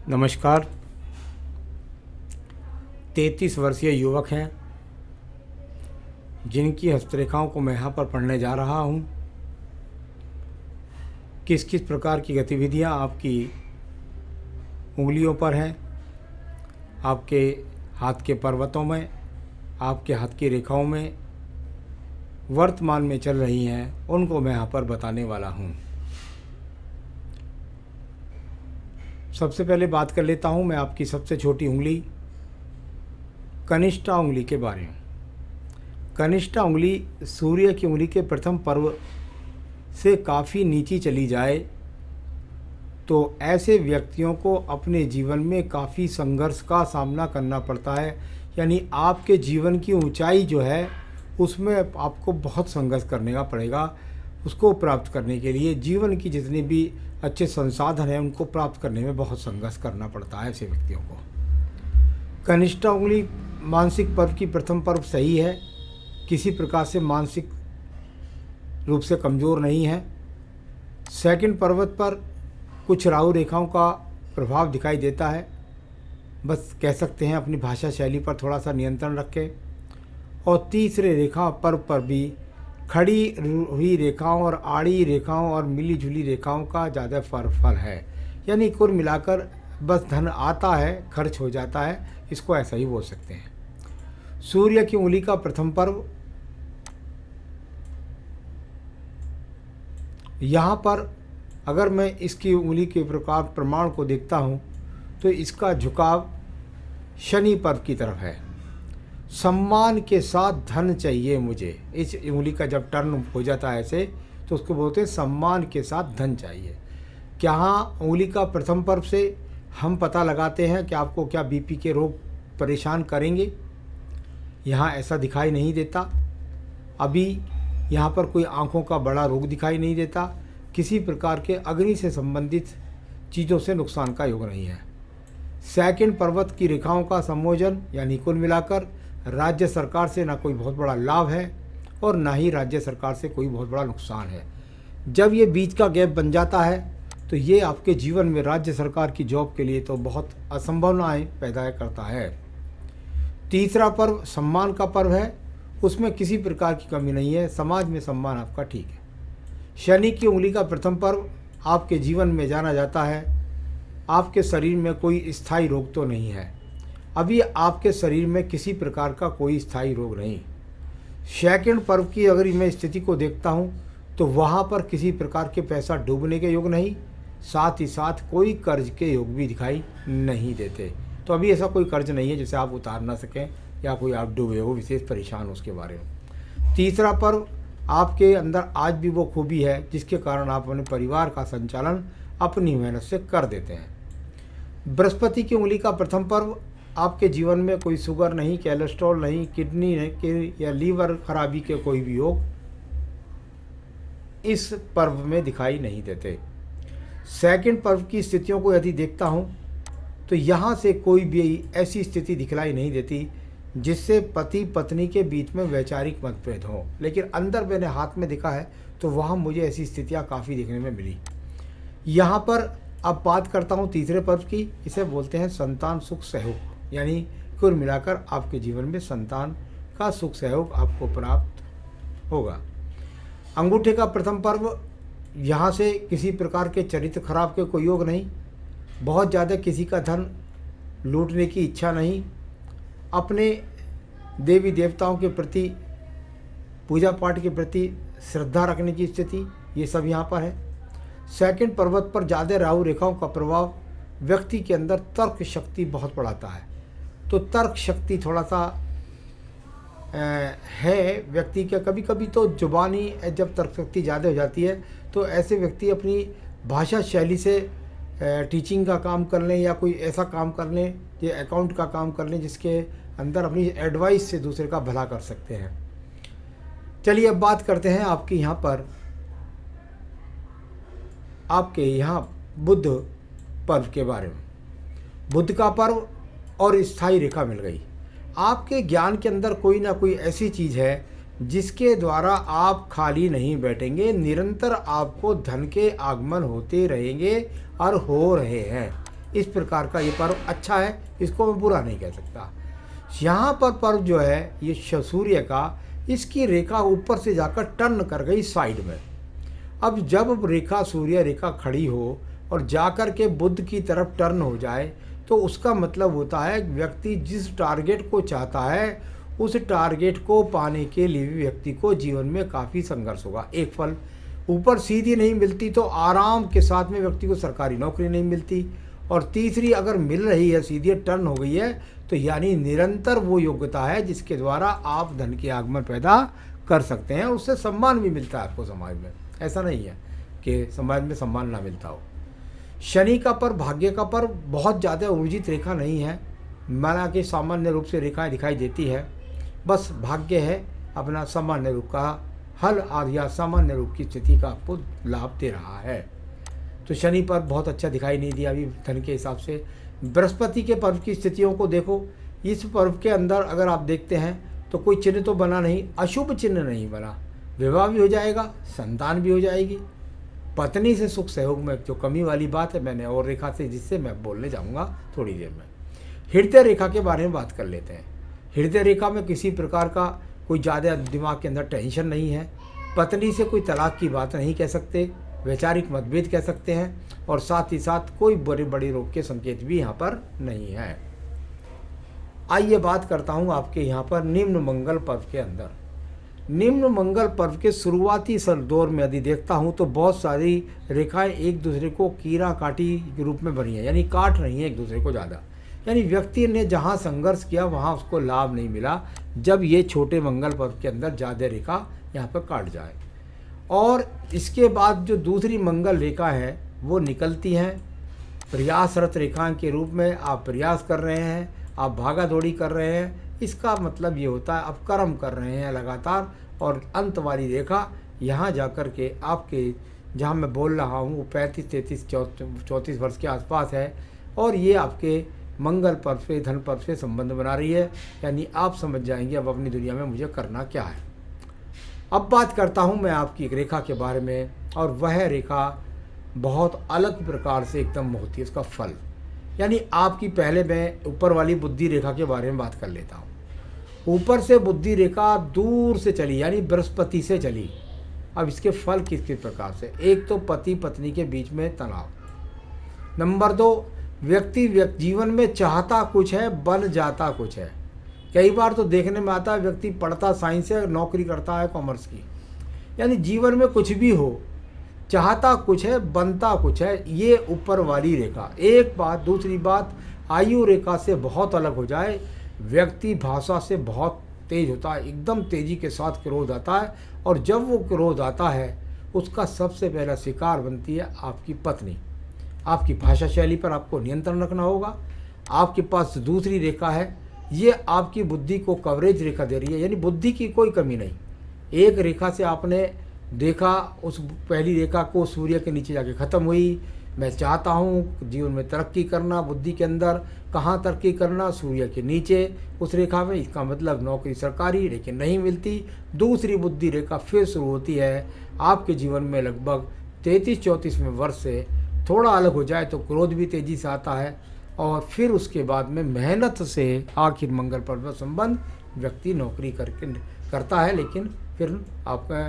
नमस्कार। 33 वर्षीय युवक हैं जिनकी हस्तरेखाओं को मैं यहाँ पर पढ़ने जा रहा हूँ। किस किस प्रकार की गतिविधियाँ आपकी उंगलियों पर हैं, आपके हाथ के पर्वतों में, आपके हाथ की रेखाओं में वर्तमान में चल रही हैं, उनको मैं यहाँ पर बताने वाला हूँ। सबसे पहले बात कर लेता हूँ मैं आपकी सबसे छोटी उंगली कनिष्ठा उंगली के बारे में। कनिष्ठा उंगली सूर्य की उंगली के प्रथम पर्व से काफ़ी नीचे चली जाए तो ऐसे व्यक्तियों को अपने जीवन में काफ़ी संघर्ष का सामना करना पड़ता है। यानी आपके जीवन की ऊंचाई जो है उसमें आपको बहुत संघर्ष करने का पड़ेगा। उसको प्राप्त करने के लिए जीवन की जितने भी अच्छे संसाधन हैं उनको प्राप्त करने में बहुत संघर्ष करना पड़ता है ऐसे व्यक्तियों को। कनिष्ठा उंगली मानसिक पर्व की प्रथम पर्व सही है, किसी प्रकार से मानसिक रूप से कमज़ोर नहीं है। सेकंड पर्वत पर कुछ राहु रेखाओं का प्रभाव दिखाई देता है, बस कह सकते हैं अपनी भाषा शैली पर थोड़ा सा नियंत्रण रखें। और तीसरे रेखा पर्व पर भी खड़ी हुई रेखाओं और आड़ी रेखाओं और मिली जुली रेखाओं का ज़्यादा फल है। यानी कुल मिलाकर बस धन आता है खर्च हो जाता है, इसको ऐसा ही बोल सकते हैं। सूर्य की उंगली का प्रथम पर्व, यहाँ पर अगर मैं इसकी उंगली के प्रकार प्रमाण को देखता हूँ तो इसका झुकाव शनि पर्व की तरफ है। सम्मान के साथ धन चाहिए मुझे, इस उंगली का जब टर्न हो जाता है ऐसे तो उसको बोलते हैं सम्मान के साथ धन चाहिए। क्या हाँ, उंगली का प्रथम पर्व से हम पता लगाते हैं कि आपको क्या बीपी के रोग परेशान करेंगे? यहाँ ऐसा दिखाई नहीं देता। अभी यहाँ पर कोई आँखों का बड़ा रोग दिखाई नहीं देता, किसी प्रकार के अग्नि से संबंधित चीज़ों से नुकसान का योग नहीं है। सेकंड पर्वत की रेखाओं का संयोजन यानी कुल मिलाकर राज्य सरकार से ना कोई बहुत बड़ा लाभ है और ना ही राज्य सरकार से कोई बहुत बड़ा नुकसान है। जब ये बीच का गैप बन जाता है तो ये आपके जीवन में राज्य सरकार की जॉब के लिए तो बहुत असंभावनाएं पैदा करता है। तीसरा पर्व सम्मान का पर्व है, उसमें किसी प्रकार की कमी नहीं है, समाज में सम्मान आपका ठीक है। शनि की उंगली का प्रथम पर्व आपके जीवन में जाना जाता है। आपके शरीर में कोई स्थायी रोग तो नहीं है, अभी आपके शरीर में किसी प्रकार का कोई स्थायी रोग नहीं। सेकंड पर्व की अगर मैं स्थिति को देखता हूँ तो वहाँ पर किसी प्रकार के पैसा डूबने के योग नहीं, साथ ही साथ कोई कर्ज के योग भी दिखाई नहीं देते। तो अभी ऐसा कोई कर्ज नहीं है जिसे आप उतार ना सकें या कोई आप डूबे हो विशेष परेशान हो उसके बारे में। तीसरा पर्व, आपके अंदर आज भी वो खूबी है जिसके कारण आप अपने परिवार का संचालन अपनी मेहनत से कर देते हैं। बृहस्पति की उंगली का प्रथम पर्व, आपके जीवन में कोई शुगर नहीं, कोलेस्ट्रॉल नहीं, किडनी नहीं या लीवर खराबी के कोई भी योग इस पर्व में दिखाई नहीं देते। सेकंड पर्व की स्थितियों को यदि देखता हूँ तो यहाँ से कोई भी ऐसी स्थिति दिखलाई नहीं देती जिससे पति पत्नी के बीच में वैचारिक मतभेद हो, लेकिन अंदर मैंने हाथ में देखा है तो वहाँ मुझे ऐसी स्थितियाँ काफ़ी देखने में मिली। यहाँ पर अब बात करता हूँ तीसरे पर्व की, इसे बोलते हैं संतान सुख सहयोग। यानी कुल मिलाकर आपके जीवन में संतान का सुख सहयोग आपको प्राप्त होगा। अंगूठे का प्रथम पर्व, यहाँ से किसी प्रकार के चरित्र खराब के कोई योग नहीं, बहुत ज़्यादा किसी का धन लूटने की इच्छा नहीं, अपने देवी देवताओं के प्रति पूजा पाठ के प्रति श्रद्धा रखने की स्थिति, ये सब यहाँ पर है। सेकंड पर्वत पर ज़्यादा राहु रेखाओं का प्रभाव व्यक्ति के अंदर तर्क शक्ति बहुत बढ़ाता है, तो तर्क शक्ति थोड़ा सा है व्यक्ति का। कभी कभी तो जुबानी जब तर्क शक्ति ज़्यादा हो जाती है तो ऐसे व्यक्ति अपनी भाषा शैली से टीचिंग का काम कर लें या कोई ऐसा काम कर लें, ये अकाउंट का काम कर लें जिसके अंदर अपनी एडवाइस से दूसरे का भला कर सकते हैं। चलिए अब बात करते हैं आपके यहाँ बुध पर्व के बारे में। बुध का पर्व और स्थायी रेखा मिल गई। आपके ज्ञान के अंदर कोई ना कोई ऐसी चीज़ है जिसके द्वारा आप खाली नहीं बैठेंगे, निरंतर आपको धन के आगमन होते रहेंगे और हो रहे हैं। इस प्रकार का ये पर्व अच्छा है, इसको मैं बुरा नहीं कह सकता। यहाँ पर पर्व जो है ये सूर्य का, इसकी रेखा ऊपर से जाकर टर्न कर गई साइड में। अब जब रेखा सूर्य रेखा खड़ी हो और जाकर के बुध की तरफ टर्न हो जाए तो उसका मतलब होता है व्यक्ति जिस टारगेट को चाहता है उस टारगेट को पाने के लिए भी व्यक्ति को जीवन में काफ़ी संघर्ष होगा। एक फल ऊपर सीधी नहीं मिलती तो आराम के साथ में व्यक्ति को सरकारी नौकरी नहीं मिलती, और तीसरी अगर मिल रही है सीधी टर्न हो गई है तो यानी निरंतर वो योग्यता है जिसके द्वारा आप धन के आगमन पैदा कर सकते हैं, उससे सम्मान भी मिलता है आपको समाज में। ऐसा नहीं है कि समाज में सम्मान ना मिलता हो। शनि का पर्व भाग्य का पर्व बहुत ज़्यादा ऊर्जित रेखा नहीं है, माना कि सामान्य रूप से रेखाएं दिखाई देती है, बस भाग्य है अपना सामान्य रूप का हल या सामान्य रूप की स्थिति का आपको लाभ दे रहा है। तो शनि पर्व बहुत अच्छा दिखाई नहीं दिया अभी धन के हिसाब से। बृहस्पति के पर्व की स्थितियों को देखो, इस पर्व के अंदर अगर आप देखते हैं तो कोई चिन्ह तो बना नहीं, अशुभ चिन्ह नहीं बना, विवाह भी हो जाएगा, संतान भी हो जाएगी, पत्नी से सुख सहयोग में जो कमी वाली बात है मैंने और रेखा से जिससे मैं बोलने जाऊंगा थोड़ी देर में। हृदय रेखा के बारे में बात कर लेते हैं। हृदय रेखा में किसी प्रकार का कोई ज़्यादा दिमाग के अंदर टेंशन नहीं है, पत्नी से कोई तलाक की बात नहीं कह सकते, वैचारिक मतभेद कह सकते हैं, और साथ ही साथ कोई बड़े बड़े रोग के संकेत भी यहाँ पर नहीं है। आइए बात करता हूँ आपके यहाँ पर निम्न मंगल पर्व के अंदर। निम्न मंगल पर्व के शुरुआती दौर में यदि देखता हूँ तो बहुत सारी रेखाएं एक दूसरे को कीड़ा काटी के रूप में बनी है, यानी काट रही हैं एक दूसरे को ज़्यादा, यानी व्यक्ति ने जहाँ संघर्ष किया वहाँ उसको लाभ नहीं मिला जब ये छोटे मंगल पर्व के अंदर ज़्यादा रेखा यहाँ पर काट जाए। और इसके बाद जो दूसरी मंगल रेखा है वो निकलती हैं प्रयासरत रेखाएं के रूप में। आप प्रयास कर रहे हैं, आप भागा दौड़ी कर रहे हैं, इसका मतलब ये होता है आप कर्म कर रहे हैं लगातार, और अंत वाली रेखा यहाँ जाकर के आपके जहाँ मैं बोल रहा हूँ वो 35, 33, 34 वर्ष के आसपास है, और ये आपके मंगल पर्व से धन पर्व से संबंध बना रही है, यानी आप समझ जाएंगे अब अपनी दुनिया में मुझे करना क्या है। अब बात करता हूँ मैं आपकी एक रेखा के बारे में, और वह रेखा बहुत अलग प्रकार से एकदम होती है उसका फल, यानी आपकी पहले मैं ऊपर वाली बुद्धि रेखा के बारे में बात कर लेता हूँ। ऊपर से बुद्धि रेखा दूर से चली यानी बृहस्पति से चली। अब इसके फल किस किस प्रकार से, एक तो पति पत्नी के बीच में तनाव, नंबर 2 व्यक्ति जीवन में चाहता कुछ है बन जाता कुछ है। कई बार तो देखने में आता है व्यक्ति पढ़ता साइंस है नौकरी करता है कॉमर्स की, यानी जीवन में कुछ भी हो चाहता कुछ है बनता कुछ है, ये ऊपर वाली रेखा। एक बात, दूसरी बात आयु रेखा से बहुत अलग हो जाए, व्यक्ति भाषा से बहुत तेज होता है, एकदम तेजी के साथ क्रोध आता है, और जब वो क्रोध आता है उसका सबसे पहला शिकार बनती है आपकी पत्नी। आपकी भाषा शैली पर आपको नियंत्रण रखना होगा। आपके पास दूसरी रेखा है, ये आपकी बुद्धि को कवरेज रेखा दे रही है, यानी बुद्धि की कोई कमी नहीं। एक रेखा से आपने देखा, उस पहली रेखा को सूर्य के नीचे जाके ख़त्म हुई। मैं चाहता हूँ जीवन में तरक्की करना, बुद्धि के अंदर कहाँ तरक्की करना, सूर्य के नीचे उस रेखा में, इसका मतलब नौकरी सरकारी लेकिन नहीं मिलती। दूसरी बुद्धि रेखा फिर शुरू होती है आपके जीवन में लगभग 33-34वें वर्ष से, थोड़ा अलग हो जाए तो क्रोध भी तेज़ी से आता है, और फिर उसके बाद में मेहनत से आखिर मंगल पर्व संबंध व्यक्ति नौकरी करता है लेकिन फिर आपका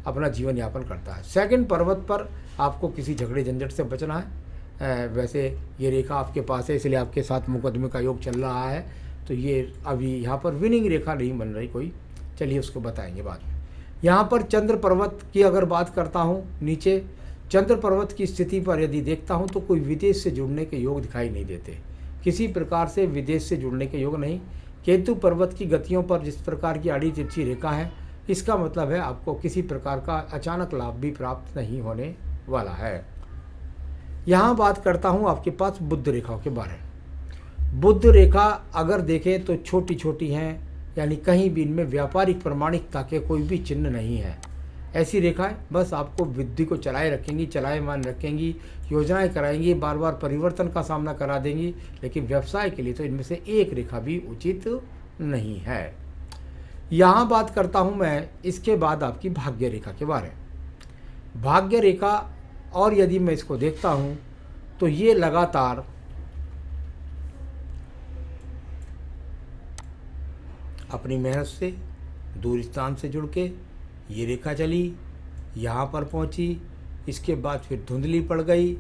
अपना जीवन यापन करता है। सेकंड पर्वत पर आपको किसी झगड़े झंझट से बचना है। वैसे ये रेखा आपके पास है इसलिए आपके साथ मुकदमे का योग चल रहा है, तो ये अभी यहाँ पर विनिंग रेखा नहीं बन रही कोई, चलिए उसको बताएंगे बाद में। यहाँ पर चंद्र पर्वत की अगर बात करता हूँ, नीचे चंद्र पर्वत की स्थिति पर यदि देखता हूँ तो कोई विदेश से जुड़ने के योग दिखाई नहीं देते, किसी प्रकार से विदेश से जुड़ने के योग नहीं। केतु पर्वत की गतियों पर जिस प्रकार की आड़ी तिरछी रेखा है, इसका मतलब है आपको किसी प्रकार का अचानक लाभ भी प्राप्त नहीं होने वाला है। यहाँ बात करता हूँ आपके पास बुध रेखाओं के बारे में। बुध रेखा अगर देखें तो छोटी छोटी हैं, यानी कहीं भी इनमें व्यापारिक प्रमाणिकता के कोई भी चिन्ह नहीं है। ऐसी रेखाएं बस आपको बुद्धि को चलाए रखेंगी, चलायमान रखेंगी, योजनाएं कराएंगी, बार बार परिवर्तन का सामना करा देंगी, लेकिन व्यवसाय के लिए तो इनमें से एक रेखा भी उचित नहीं है। यहाँ बात करता हूँ मैं इसके बाद आपकी भाग्य रेखा के बारे में। भाग्य रेखा और यदि मैं इसको देखता हूँ तो ये लगातार अपनी मेहनत से दूर स्थान से जुड़ के ये रेखा चली, यहाँ पर पहुँची, इसके बाद फिर धुंधली पड़ गई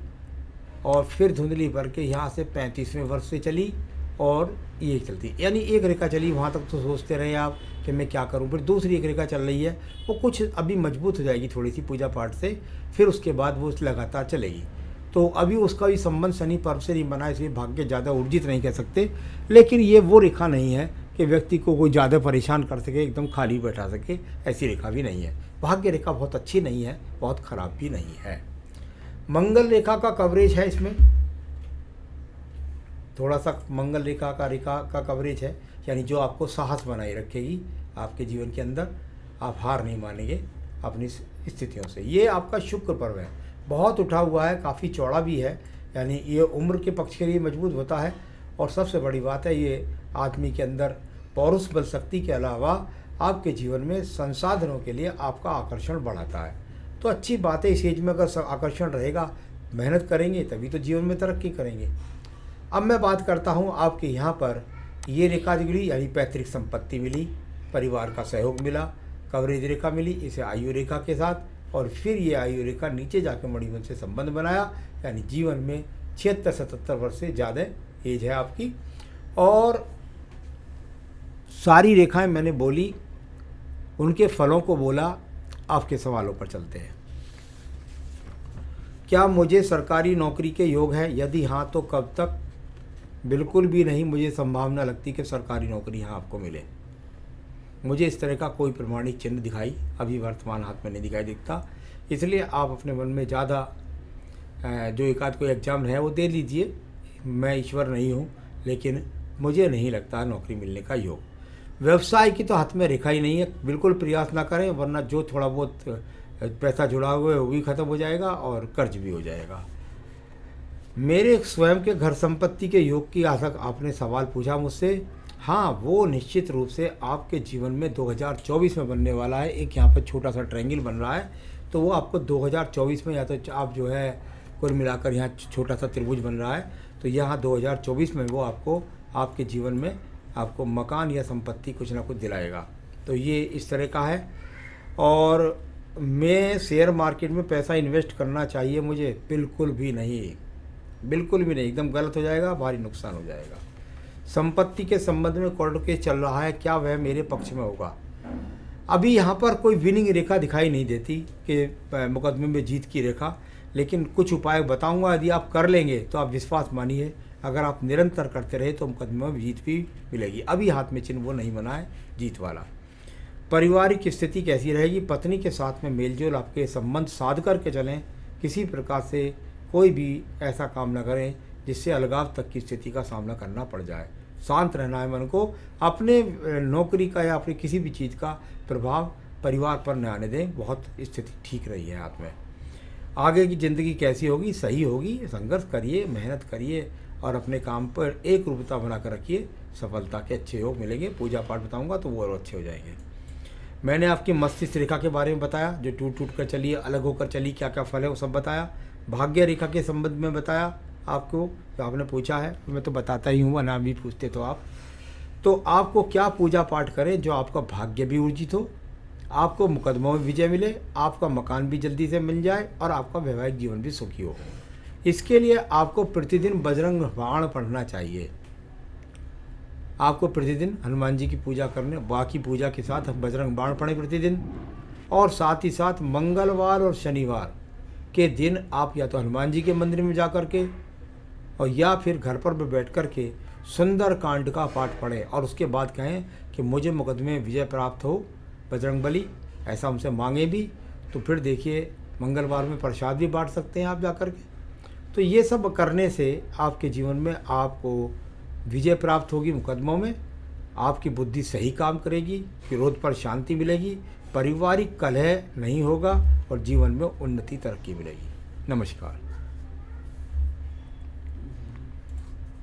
और फिर धुंधली पड़ के यहाँ से 35वें वर्ष से चली और ये चलती, यानी एक रेखा चली वहाँ तक तो सोचते रहे आप कि मैं क्या करूँ। फिर दूसरी एक रेखा चल रही है, वो कुछ अभी मजबूत हो जाएगी थोड़ी सी पूजा पाठ से, फिर उसके बाद वो लगातार चलेगी। तो अभी उसका भी संबंध शनि पर्व से नहीं बना, इसलिए भाग्य ज़्यादा ऊर्जित नहीं कह सकते, लेकिन ये वो रेखा नहीं है कि व्यक्ति को कोई ज़्यादा परेशान कर सके, एकदम खाली बैठा सके, ऐसी रेखा भी नहीं है। भाग्य रेखा बहुत अच्छी नहीं है, बहुत ख़राब भी नहीं है। मंगल रेखा का कवरेज है इसमें, थोड़ा सा मंगल रेखा का कवरेज है, यानी जो आपको साहस बनाए रखेगी आपके जीवन के अंदर, आप हार नहीं मानेंगे अपनी स्थितियों से। ये आपका शुक्र पर्व है, बहुत उठा हुआ है, काफ़ी चौड़ा भी है, यानी ये उम्र के पक्ष के लिए मजबूत होता है। और सबसे बड़ी बात है, ये आदमी के अंदर पौरुष बल शक्ति के अलावा आपके जीवन में संसाधनों के लिए आपका आकर्षण बढ़ाता है। तो अच्छी बात है, इस एज में अगर आकर्षण रहेगा, मेहनत करेंगे तभी तो जीवन में तरक्की करेंगे। अब मैं बात करता हूँ आपके यहाँ पर ये रेखा जुड़ी, यानी पैतृक संपत्ति मिली, परिवार का सहयोग मिला, कवरेज रेखा मिली इसे आयु रेखा के साथ, और फिर ये आयु रेखा नीचे जाकर मणिबंध से संबंध बनाया, यानी जीवन में 76-77 वर्ष से ज़्यादा एज है आपकी। और सारी रेखाएं मैंने बोली, उनके फलों को बोला। आपके सवालों पर चलते हैं। क्या मुझे सरकारी नौकरी के योग है? यदि हाँ तो कब तक? बिल्कुल भी नहीं, मुझे संभावना लगती कि सरकारी नौकरी यहाँ आपको मिले। मुझे इस तरह का कोई प्रमाणिक चिन्ह दिखाई अभी वर्तमान हाथ में नहीं दिखाई देता, इसलिए आप अपने मन में ज़्यादा जो एक आध कोई एग्ज़ाम है वो दे लीजिए। मैं ईश्वर नहीं हूँ, लेकिन मुझे नहीं लगता नौकरी मिलने का योग। व्यवसाय की तो हाथ में रेखा ही नहीं है, बिल्कुल प्रयास ना करें, वरना जो थोड़ा बहुत पैसा जुड़ा हुआ है वो भी ख़त्म हो जाएगा और कर्ज भी हो जाएगा। मेरे स्वयं के घर संपत्ति के योग की आशा आपने सवाल पूछा मुझसे। हाँ, वो निश्चित रूप से आपके जीवन में 2024 में बनने वाला है। एक यहाँ पर छोटा सा ट्रायंगल बन रहा है, तो वो आपको 2024 में, या तो आप जो है कुल मिलाकर यहाँ छोटा सा त्रिभुज बन रहा है, तो यहाँ 2024 में वो आपको आपके जीवन में आपको मकान या संपत्ति कुछ ना कुछ दिलाएगा। तो ये इस तरह का है। और मैं शेयर मार्केट में पैसा इन्वेस्ट करना चाहिए मुझे? बिल्कुल भी नहीं, बिल्कुल भी नहीं, एकदम गलत हो जाएगा, भारी नुकसान हो जाएगा। संपत्ति के संबंध में कोर्ट केस चल रहा है, क्या वह मेरे पक्ष में होगा? अभी यहाँ पर कोई विनिंग रेखा दिखाई नहीं देती कि मुकदमे में जीत की रेखा, लेकिन कुछ उपाय बताऊंगा, यदि आप कर लेंगे तो आप विश्वास मानिए, अगर आप निरंतर करते रहे तो मुकदमे में जीत भी मिलेगी। अभी हाथ में चिन्ह वो नहीं बना है जीत वाला। पारिवारिक स्थिति कैसी रहेगी? पत्नी के साथ में मेलजोल, आपके संबंध साध करके चलें, किसी प्रकार से कोई भी ऐसा काम न करें जिससे अलगाव तक की स्थिति का सामना करना पड़ जाए। शांत रहना है मन को, अपने नौकरी का या अपनी किसी भी चीज़ का प्रभाव परिवार पर न आने दें। बहुत स्थिति ठीक रही है हाथ में। आगे की ज़िंदगी कैसी होगी? सही होगी। संघर्ष करिए, मेहनत करिए और अपने काम पर एक रूपता बनाकर रखिए, सफलता के अच्छे योग मिलेंगे। पूजा पाठ बताऊंगा तो वो और अच्छे हो जाएंगे। मैंने आपकी मस्तिष्क रेखा के बारे में बताया, जो टूट टूट कर चली, अलग होकर चली, क्या क्या फल है वो सब बताया। भाग्य रेखा के संबंध में बताया आपको, तो आपने पूछा है, मैं तो बताता ही हूँ, ना भी पूछते तो आप। तो आपको क्या पूजा पाठ करें जो आपका भाग्य भी ऊर्जित हो, आपको मुकदमों में विजय मिले, आपका मकान भी जल्दी से मिल जाए और आपका वैवाहिक जीवन भी सुखी हो। इसके लिए आपको प्रतिदिन बजरंग बाण पढ़ना चाहिए। आपको प्रतिदिन हनुमान जी की पूजा करने, बाकी पूजा के साथ बजरंग बाण पढ़ें प्रतिदिन। और साथ ही साथ मंगलवार और शनिवार के दिन आप या तो हनुमान जी के मंदिर में जा कर के और या फिर घर पर बैठ कर के सुंदर कांड का पाठ पढ़ें और उसके बाद कहें कि मुझे मुकदमे में विजय प्राप्त हो बजरंगबली, ऐसा हमसे मांगे भी। तो फिर देखिए, मंगलवार में प्रसाद भी बांट सकते हैं आप जा कर के। तो ये सब करने से आपके जीवन में आपको विजय प्राप्त होगी मुकदमों में, आपकी बुद्धि सही काम करेगी, विरोध पर शांति मिलेगी, पारिवारिक कलह नहीं होगा और जीवन में उन्नति तरक्की मिलेगी। नमस्कार।